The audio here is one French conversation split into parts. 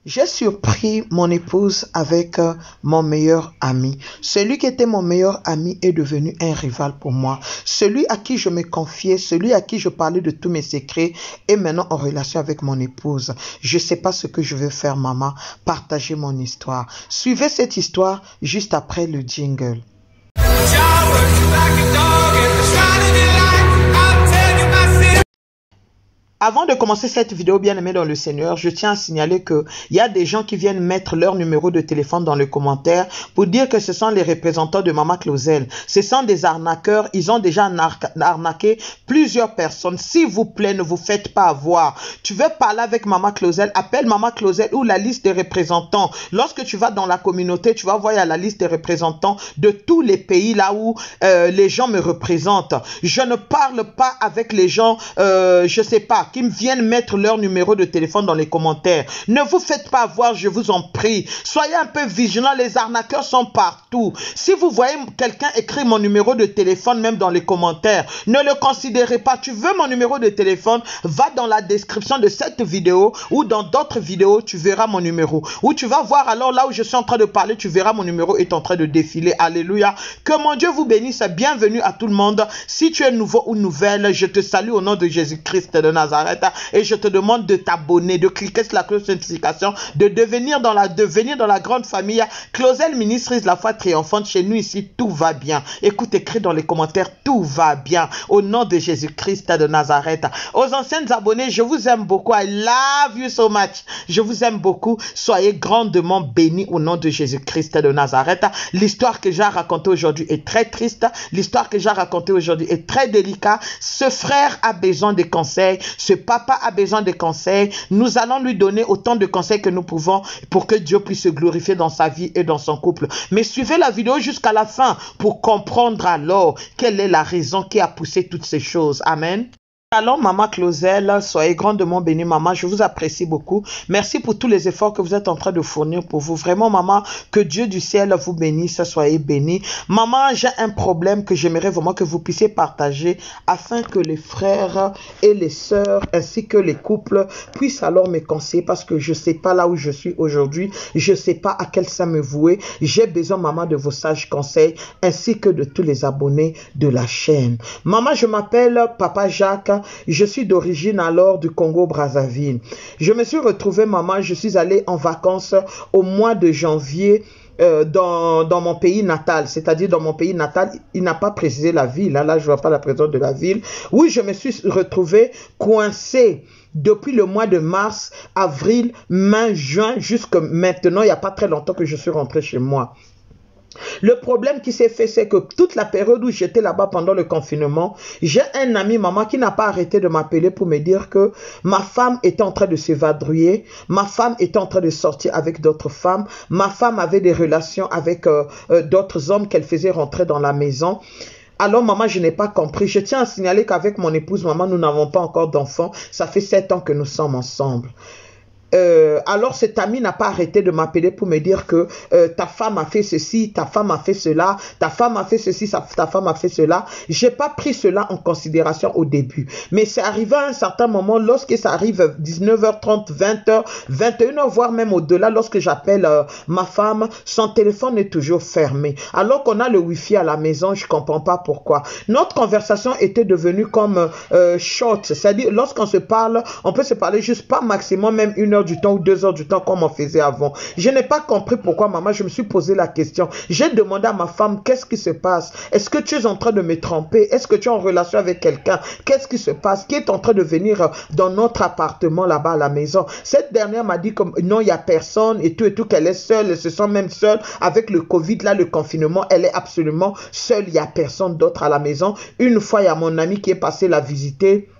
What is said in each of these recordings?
J'ai surpris mon épouse avec mon meilleur ami. Celui qui était mon meilleur ami est devenu un rival pour moi. Celui à qui je me confiais, celui à qui je parlais de tous mes secrets est maintenant en relation avec mon épouse. Je ne sais pas ce que je vais faire, maman. Partagez mon histoire. Suivez cette histoire juste après le jingle. Avant de commencer cette vidéo, bien aimé dans le Seigneur, je tiens à signaler que il y a des gens qui viennent mettre leur numéro de téléphone dans les commentaires pour dire que ce sont les représentants de Maman Claudel. Ce sont des arnaqueurs, ils ont déjà arnaqué plusieurs personnes. S'il vous plaît, ne vous faites pas avoir. Tu veux parler avec Maman Claudel, appelle Maman Claudel ou la liste des représentants. Lorsque tu vas dans la communauté, tu vas voir il y a la liste des représentants de tous les pays là où les gens me représentent. Je ne parle pas avec les gens, je sais pas, qui me viennent mettre leur numéro de téléphone dans les commentaires. Ne vous faites pas avoir, je vous en prie. Soyez un peu vigilants, les arnaqueurs sont partout. Si vous voyez quelqu'un écrire mon numéro de téléphone même dans les commentaires, ne le considérez pas. Tu veux mon numéro de téléphone, va dans la description de cette vidéo ou dans d'autres vidéos, tu verras mon numéro. Ou tu vas voir alors là où je suis en train de parler, tu verras mon numéro est en train de défiler. Alléluia. Que mon Dieu vous bénisse. Bienvenue à tout le monde. Si tu es nouveau ou nouvelle, je te salue au nom de Jésus-Christ de Nazareth. Et je te demande de t'abonner, de cliquer sur la cloche de notification, de venir dans la grande famille Claudel Ministries, la foi triomphante. Chez nous ici, tout va bien. Écoute, écris dans les commentaires, tout va bien. Au nom de Jésus-Christ de Nazareth. Aux anciens abonnés, je vous aime beaucoup. I love you so much. Je vous aime beaucoup. Soyez grandement bénis au nom de Jésus-Christ de Nazareth. L'histoire que j'ai racontée aujourd'hui est très triste. L'histoire que j'ai racontée aujourd'hui est très délicate. Ce frère a besoin de conseils. Ce papa a besoin de conseils. Nous allons lui donner autant de conseils que nous pouvons pour que Dieu puisse se glorifier dans sa vie et dans son couple. Mais suivez la vidéo jusqu'à la fin pour comprendre alors quelle est la raison qui a poussé toutes ces choses. Amen. Alors, Maman Claudel, soyez grandement bénie, maman. Je vous apprécie beaucoup. Merci pour tous les efforts que vous êtes en train de fournir pour vous. Vraiment, maman, que Dieu du ciel vous bénisse. Soyez bénie. Maman, j'ai un problème que j'aimerais vraiment que vous puissiez partager afin que les frères et les sœurs ainsi que les couples puissent alors me conseiller parce que je ne sais pas là où je suis aujourd'hui. Je ne sais pas à quel sein me vouer. J'ai besoin, maman, de vos sages conseils ainsi que de tous les abonnés de la chaîne. Maman, je m'appelle Papa Jacques. Je suis d'origine alors du Congo-Brazzaville. Je me suis retrouvée, maman, je suis allée en vacances au mois de janvier dans mon pays natal, c'est-à-dire dans mon pays natal, il n'a pas précisé la ville, là je ne vois pas la présence de la ville. Oui, je me suis retrouvée coincée depuis le mois de mars, avril, mai, juin, jusqu'à maintenant, il n'y a pas très longtemps que je suis rentrée chez moi. Le problème qui s'est fait, c'est que toute la période où j'étais là-bas pendant le confinement, j'ai un ami, maman, qui n'a pas arrêté de m'appeler pour me dire que ma femme était en train de s'évadrouiller, ma femme était en train de sortir avec d'autres femmes, ma femme avait des relations avec d'autres hommes qu'elle faisait rentrer dans la maison. Alors, maman, je n'ai pas compris. Je tiens à signaler qu'avec mon épouse, maman, nous n'avons pas encore d'enfants. Ça fait 7 ans que nous sommes ensemble. Alors cet ami n'a pas arrêté de m'appeler pour me dire que ta femme a fait ceci, ta femme a fait cela, ta femme a fait ceci, ta femme a fait cela. J'ai pas pris cela en considération au début. Mais c'est arrivé à un certain moment, lorsque ça arrive 19h30, 20h, 21h, voire même au-delà, lorsque j'appelle ma femme, son téléphone est toujours fermé. Alors qu'on a le wifi à la maison, je comprends pas pourquoi. Notre conversation était devenue comme short, c'est-à-dire lorsqu'on se parle, on peut se parler juste pas maximum même 1 heure du temps ou 2 heures du temps comme on faisait avant. Je n'ai pas compris pourquoi, maman. Je me suis posé la question. J'ai demandé à ma femme, qu'est-ce qui se passe? Est-ce que tu es en train de me tromper? Est-ce que tu es en relation avec quelqu'un? Qu'est-ce qui se passe? Qui est en train de venir dans notre appartement là-bas à la maison? Cette dernière m'a dit comme non, il n'y a personne et tout, qu'elle est seule. Elle se sent même seule avec le Covid, là, le confinement. Elle est absolument seule. Il n'y a personne d'autre à la maison. Une fois, il y a mon ami qui est passé la visiter,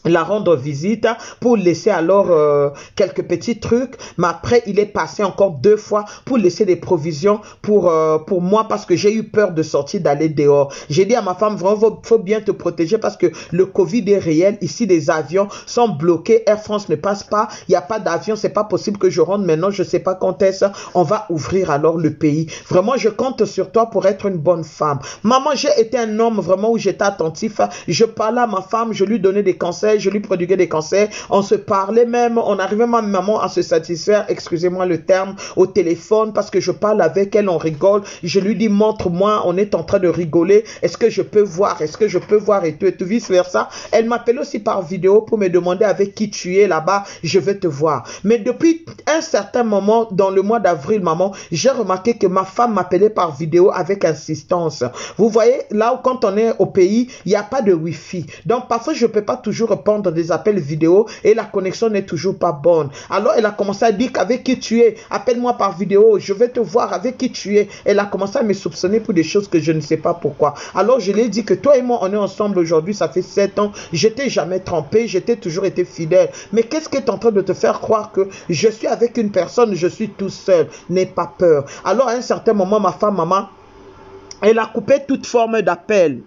la rendre visite pour laisser alors quelques petits trucs, mais après il est passé encore 2 fois pour laisser des provisions pour moi parce que j'ai eu peur de sortir, d'aller dehors. J'ai dit à ma femme, vraiment faut bien te protéger parce que le Covid est réel. Ici les avions sont bloqués, Air France ne passe pas, il n'y a pas d'avion, c'est pas possible que je rentre maintenant, je sais pas quand est-ce on va ouvrir alors le pays. Vraiment je compte sur toi pour être une bonne femme. Maman, j'ai été un homme vraiment où j'étais attentif, je parlais à ma femme, je lui donnais des conseils, conseils, je lui prodiguais des conseils. On se parlait même, on arrivait ma maman à se satisfaire, excusez-moi le terme, au téléphone parce que je parle avec elle, on rigole. Je lui dis, montre-moi, on est en train de rigoler. Est-ce que je peux voir? Est-ce que je peux voir? Et tout vice versa. Elle m'appelle aussi par vidéo pour me demander avec qui tu es là-bas, je vais te voir. Mais depuis un certain moment, dans le mois d'avril, maman, j'ai remarqué que ma femme m'appelait par vidéo avec insistance. Vous voyez, là où quand on est au pays, il n'y a pas de Wi-Fi. Donc parfois, je ne peux pas toujours répondre des appels vidéo et la connexion n'est toujours pas bonne. Alors, elle a commencé à dire qu'avec qui tu es, appelle-moi par vidéo, je vais te voir avec qui tu es. Elle a commencé à me soupçonner pour des choses que je ne sais pas pourquoi. Alors, je lui ai dit que toi et moi, on est ensemble aujourd'hui, ça fait 7 ans. Je t'ai jamais trompé, je t'ai toujours été fidèle. Mais qu'est-ce qui est en train de te faire croire que je suis avec une personne, je suis tout seul? N'aie pas peur. Alors, à un certain moment, ma femme, maman, elle a coupé toute forme d'appel.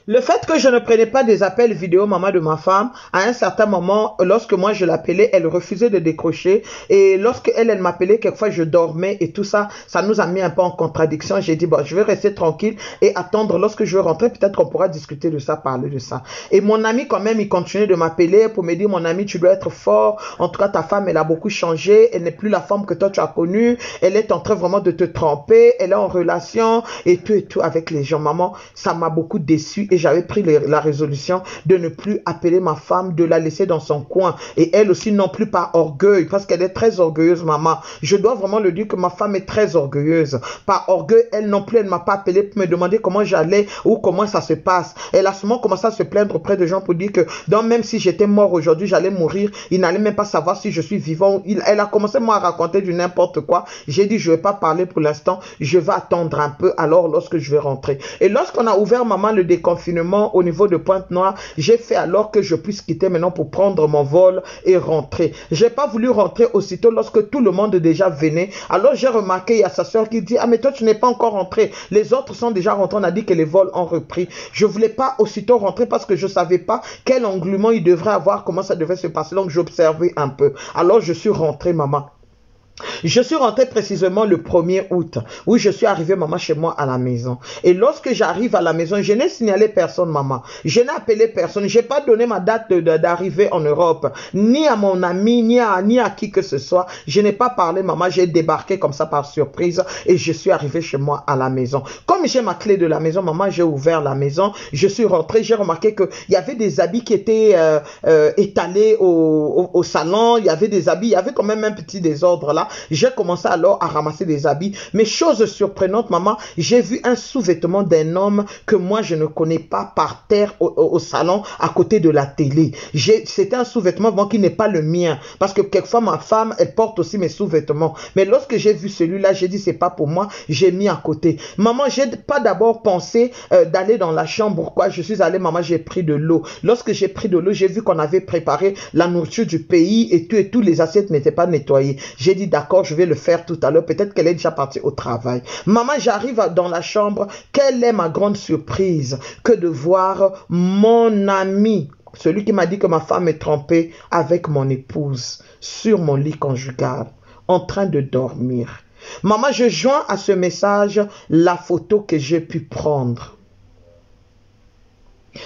Le fait que je ne prenais pas des appels vidéo, maman, de ma femme, à un certain moment, lorsque moi je l'appelais, elle refusait de décrocher. Et lorsque elle m'appelait, quelquefois je dormais et tout ça, ça nous a mis un peu en contradiction. J'ai dit, bon, je vais rester tranquille et attendre lorsque je vais rentrer, peut-être qu'on pourra discuter de ça, parler de ça. Et mon ami, quand même, il continuait de m'appeler pour me dire, mon ami, tu dois être fort. En tout cas, ta femme, elle a beaucoup changé. Elle n'est plus la femme que toi, tu as connue. Elle est en train vraiment de te tromper. Elle est en relation et tout avec les gens. Maman, ça m'a beaucoup déçu. Et j'avais pris la résolution de ne plus appeler ma femme, de la laisser dans son coin. Et elle aussi non plus par orgueil, parce qu'elle est très orgueilleuse, maman. Je dois vraiment le dire que ma femme est très orgueilleuse. Par orgueil, elle non plus, elle ne m'a pas appelé pour me demander comment j'allais ou comment ça se passe. Elle a seulement commencé à se plaindre auprès de gens pour dire que donc, même si j'étais mort aujourd'hui, j'allais mourir. Il n'allait même pas savoir si je suis vivant. Elle a commencé moi à raconter du n'importe quoi. J'ai dit, je ne vais pas parler pour l'instant. Je vais attendre un peu alors lorsque je vais rentrer. Et lorsqu'on a ouvert, maman, le déconfinement au niveau de Pointe-Noire, j'ai fait alors que je puisse quitter maintenant pour prendre mon vol et rentrer. J'ai pas voulu rentrer aussitôt lorsque tout le monde déjà venait. Alors j'ai remarqué, il y a sa soeur qui dit, ah mais toi tu n'es pas encore rentré. Les autres sont déjà rentrés, on a dit que les vols ont repris. Je voulais pas aussitôt rentrer parce que je savais pas quel engouement il devrait avoir, comment ça devait se passer. Donc j'observais un peu. Alors je suis rentré, maman. Je suis rentré précisément le 1er août, où je suis arrivé, maman, chez moi à la maison. Et lorsque j'arrive à la maison, je n'ai signalé personne, maman. Je n'ai appelé personne. Je n'ai pas donné ma date d'arrivée en Europe, ni à mon ami, ni à qui que ce soit. Je n'ai pas parlé, maman. J'ai débarqué comme ça par surprise et je suis arrivé chez moi à la maison. Comme j'ai ma clé de la maison, maman, j'ai ouvert la maison. Je suis rentré, j'ai remarqué qu'il y avait des habits qui étaient étalés au salon. Il y avait des habits, il y avait quand même un petit désordre là. J'ai commencé alors à ramasser des habits. Mais chose surprenante, maman, j'ai vu un sous-vêtement d'un homme que moi je ne connais pas par terre au salon à côté de la télé. C'était un sous-vêtement qui n'est pas le mien. Parce que quelquefois ma femme, elle porte aussi mes sous-vêtements. Mais lorsque j'ai vu celui-là, j'ai dit c'est pas pour moi. J'ai mis à côté. Maman, j'ai pas d'abord pensé d'aller dans la chambre. Pourquoi? Je suis allée, maman, j'ai pris de l'eau. Lorsque j'ai pris de l'eau, j'ai vu qu'on avait préparé la nourriture du pays et tous les assiettes n'étaient pas nettoyées. J'ai dit d'accord, je vais le faire tout à l'heure. Peut-être qu'elle est déjà partie au travail. Maman, j'arrive dans la chambre. Quelle est ma grande surprise que de voir mon ami, celui qui m'a dit que ma femme est trompée, avec mon épouse sur mon lit conjugal, en train de dormir. Maman, je joins à ce message la photo que j'ai pu prendre.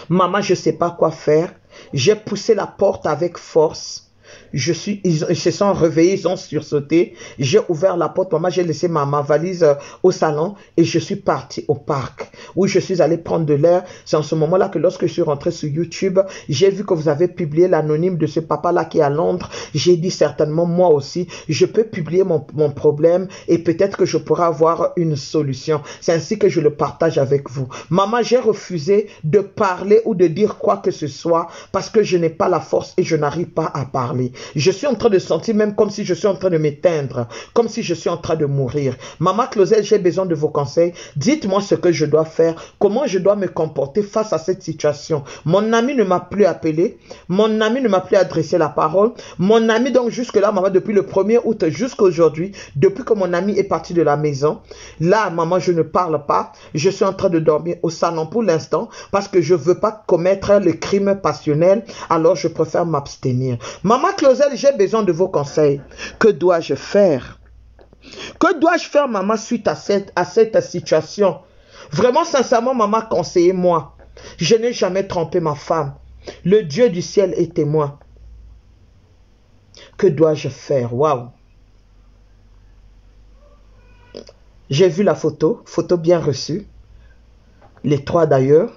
Maman, je ne sais pas quoi faire. J'ai poussé la porte avec force. Ils se sont réveillés, ils ont sursauté. J'ai ouvert la porte, maman, j'ai laissé ma valise au salon et je suis parti au parc où je suis allé prendre de l'air. C'est en ce moment-là que lorsque je suis rentré sur YouTube, j'ai vu que vous avez publié l'anonyme de ce papa-là qui est à Londres. J'ai dit certainement, moi aussi, je peux publier mon problème et peut-être que je pourrai avoir une solution. C'est ainsi que je le partage avec vous. Maman, j'ai refusé de parler ou de dire quoi que ce soit parce que je n'ai pas la force et je n'arrive pas à parler. Je suis en train de sentir même comme si je suis en train de m'éteindre, comme si je suis en train de mourir. Maman Claudel, j'ai besoin de vos conseils. Dites-moi ce que je dois faire, comment je dois me comporter face à cette situation. Mon ami ne m'a plus appelé, mon ami ne m'a plus adressé la parole. Mon ami, donc jusque-là, maman, depuis le 1er août jusqu'à aujourd'hui, depuis que mon ami est parti de la maison, là, maman, je ne parle pas. Je suis en train de dormir au salon pour l'instant parce que je ne veux pas commettre le crime passionnel, alors je préfère m'abstenir. Maman Claudel, j'ai besoin de vos conseils. Que dois-je faire? Que dois-je faire, maman, suite à cette situation? Vraiment, sincèrement, maman, conseillez-moi. Je n'ai jamais trompé ma femme. Le Dieu du ciel est témoin. Que dois-je faire? Waouh! J'ai vu la photo bien reçue. Les trois d'ailleurs.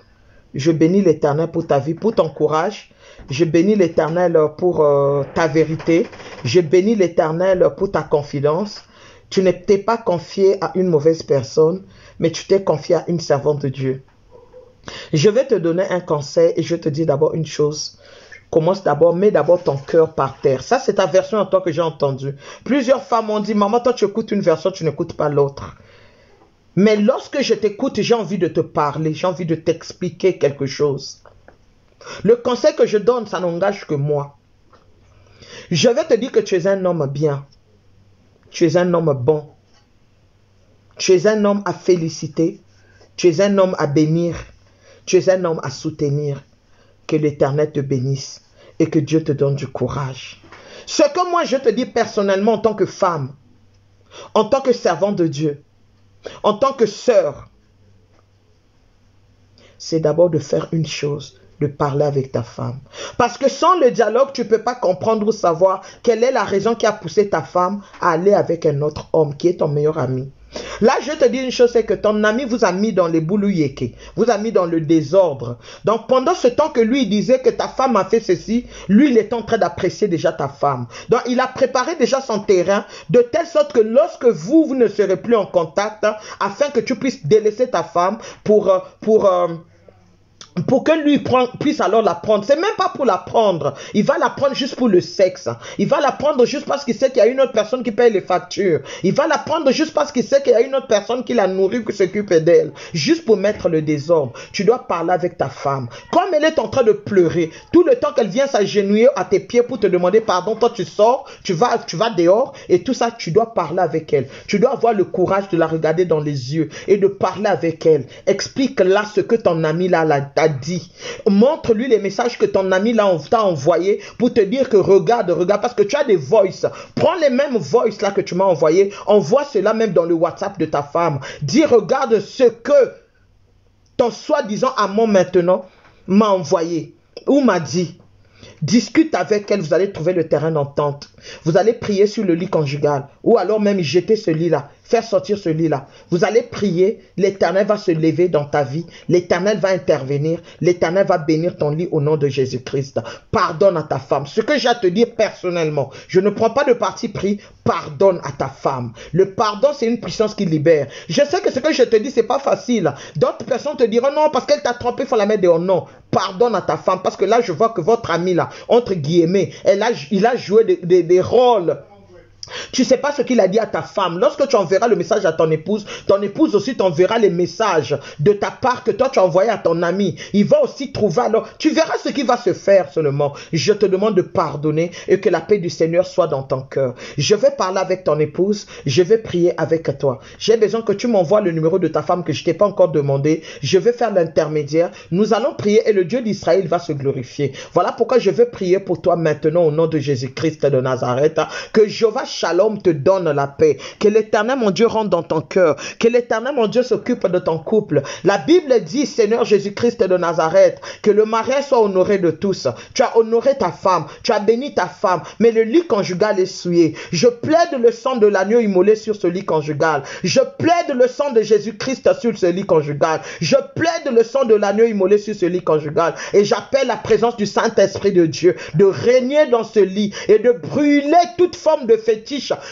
Je bénis l'Éternel pour ta vie, pour ton courage. Je bénis l'Éternel pour ta vérité. Je bénis l'Éternel pour ta confidence. Tu ne t'es pas confié à une mauvaise personne, mais tu t'es confié à une servante de Dieu. Je vais te donner un conseil et je te dis d'abord une chose. Commence d'abord, mets d'abord ton cœur par terre. Ça, c'est ta version en toi que j'ai entendue. Plusieurs femmes m'ont dit, maman, toi tu écoutes une version, tu n'écoutes pas l'autre. Mais lorsque je t'écoute, j'ai envie de te parler, j'ai envie de t'expliquer quelque chose. Le conseil que je donne, ça n'engage que moi. Je vais te dire que tu es un homme bien. Tu es un homme bon. Tu es un homme à féliciter. Tu es un homme à bénir. Tu es un homme à soutenir. Que l'Éternel te bénisse et que Dieu te donne du courage. Ce que moi je te dis personnellement en tant que femme, en tant que servante de Dieu, en tant que sœur, c'est d'abord de faire une chose, de parler avec ta femme. Parce que sans le dialogue, tu ne peux pas comprendre ou savoir quelle est la raison qui a poussé ta femme à aller avec un autre homme qui est ton meilleur ami. Là, je te dis une chose, c'est que ton ami vous a mis dans les boulouyékés, vous a mis dans le désordre. Donc, pendant ce temps que lui disait que ta femme a fait ceci, lui, il est en train d'apprécier déjà ta femme. Donc, il a préparé déjà son terrain de telle sorte que lorsque vous ne serez plus en contact, afin que tu puisses délaisser ta femme pour que lui puisse alors la prendre. C'est même pas pour la prendre. Il va la prendre juste pour le sexe. Il va la prendre juste parce qu'il sait qu'il y a une autre personne qui paye les factures. Il va la prendre juste parce qu'il sait qu'il y a une autre personne qui la nourrit, qui s'occupe d'elle. Juste pour mettre le désordre. Tu dois parler avec ta femme. Comme elle est en train de pleurer, tout le temps qu'elle vient s'agenouiller à tes pieds pour te demander pardon, toi tu sors, tu vas dehors et tout ça, tu dois parler avec elle. Tu dois avoir le courage de la regarder dans les yeux et de parler avec elle. Explique-la ce que ton ami là t'a dit. Montre-lui les messages que ton ami là t'a envoyé pour te dire que regarde, parce que tu as des voices. Prends les mêmes voices là que tu m'as envoyé, envoie cela même dans le WhatsApp de ta femme. Dis regarde ce que ton soi-disant amant maintenant m'a envoyé ou m'a dit. Discute avec elle, vous allez trouver le terrain d'entente. Vous allez prier sur le lit conjugal ou alors même jeter ce lit-là, faire sortir ce lit-là. Vous allez prier, l'Éternel va se lever dans ta vie, l'Éternel va intervenir, l'Éternel va bénir ton lit au nom de Jésus-Christ. Pardonne à ta femme. Ce que j'ai à te dire personnellement, je ne prends pas de parti pris, pardonne à ta femme. Le pardon, c'est une puissance qui libère. Je sais que ce que je te dis, c'est pas facile. D'autres personnes te diront non, parce qu'elle t'a trompé, il faut la mettre dehors. Non, pardonne à ta femme, parce que là, je vois que votre ami là, entre guillemets, il a joué des rôles. Tu ne sais pas ce qu'il a dit à ta femme. Lorsque tu enverras le message à ton épouse aussi t'enverra les messages de ta part que toi tu as envoyé à ton ami. Il va aussi trouver alors. Tu verras ce qui va se faire seulement. Je te demande de pardonner et que la paix du Seigneur soit dans ton cœur. Je vais parler avec ton épouse. Je vais prier avec toi. J'ai besoin que tu m'envoies le numéro de ta femme que je ne t'ai pas encore demandé. Je vais faire l'intermédiaire. Nous allons prier et le Dieu d'Israël va se glorifier. Voilà pourquoi je vais prier pour toi maintenant au nom de Jésus-Christ de Nazareth. Que Jéhovah Shalom te donne la paix. Que l'Éternel mon Dieu rentre dans ton cœur. Que l'Éternel mon Dieu s'occupe de ton couple. La Bible dit, Seigneur Jésus-Christ de Nazareth, que le mariage soit honoré de tous. Tu as honoré ta femme. Tu as béni ta femme. Mais le lit conjugal est souillé. Je plaide le sang de l'agneau immolé sur ce lit conjugal. Je plaide le sang de Jésus-Christ sur ce lit conjugal. Je plaide le sang de l'agneau immolé sur ce lit conjugal. Et j'appelle la présence du Saint-Esprit de Dieu de régner dans ce lit et de brûler toute forme de fétiche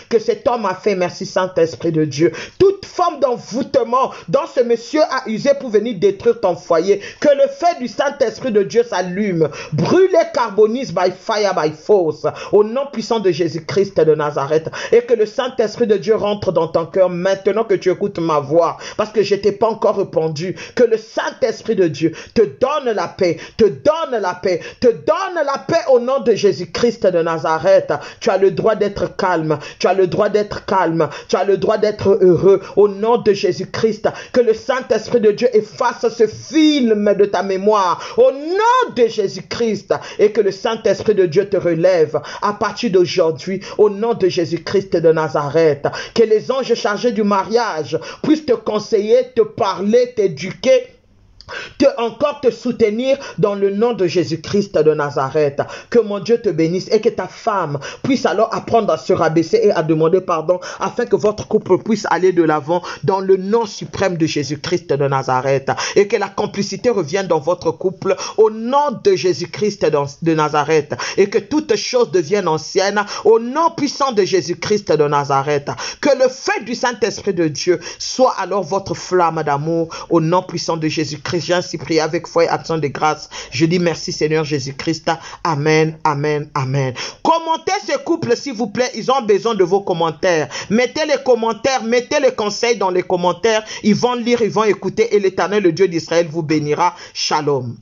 que cet homme a fait. Merci Saint-Esprit de Dieu. Toute forme d'envoûtement dont ce monsieur a usé pour venir détruire ton foyer, que le feu du Saint-Esprit de Dieu s'allume. Brûle et carbonise by fire, by force, au nom puissant de Jésus-Christ de Nazareth. Et que le Saint-Esprit de Dieu rentre dans ton cœur maintenant que tu écoutes ma voix, parce que je t'ai pas encore répondu. Que le Saint-Esprit de Dieu te donne la paix, te donne la paix, te donne la paix au nom de Jésus-Christ de Nazareth. Tu as le droit d'être calme. Tu as le droit d'être calme. Tu as le droit d'être heureux au nom de Jésus-Christ. Que le Saint-Esprit de Dieu efface ce film de ta mémoire au nom de Jésus-Christ. Et que le Saint-Esprit de Dieu te relève à partir d'aujourd'hui au nom de Jésus-Christ de Nazareth. Que les anges chargés du mariage puissent te conseiller, te parler, t'éduquer encore te soutenir dans le nom de Jésus-Christ de Nazareth. Que mon Dieu te bénisse et que ta femme puisse alors apprendre à se rabaisser et à demander pardon afin que votre couple puisse aller de l'avant dans le nom suprême de Jésus-Christ de Nazareth et que la complicité revienne dans votre couple au nom de Jésus-Christ de Nazareth et que toutes choses deviennent anciennes au nom puissant de Jésus-Christ de Nazareth. Que le feu du Saint-Esprit de Dieu soit alors votre flamme d'amour au nom puissant de Jésus-Christ. J'ai ainsi prié avec foi et action de grâce. Je dis merci Seigneur Jésus-Christ. Amen, amen, amen. Commentez ce couple s'il vous plaît. Ils ont besoin de vos commentaires. Mettez les commentaires, mettez les conseils dans les commentaires. Ils vont lire, ils vont écouter et l'Éternel, le Dieu d'Israël, vous bénira. Shalom.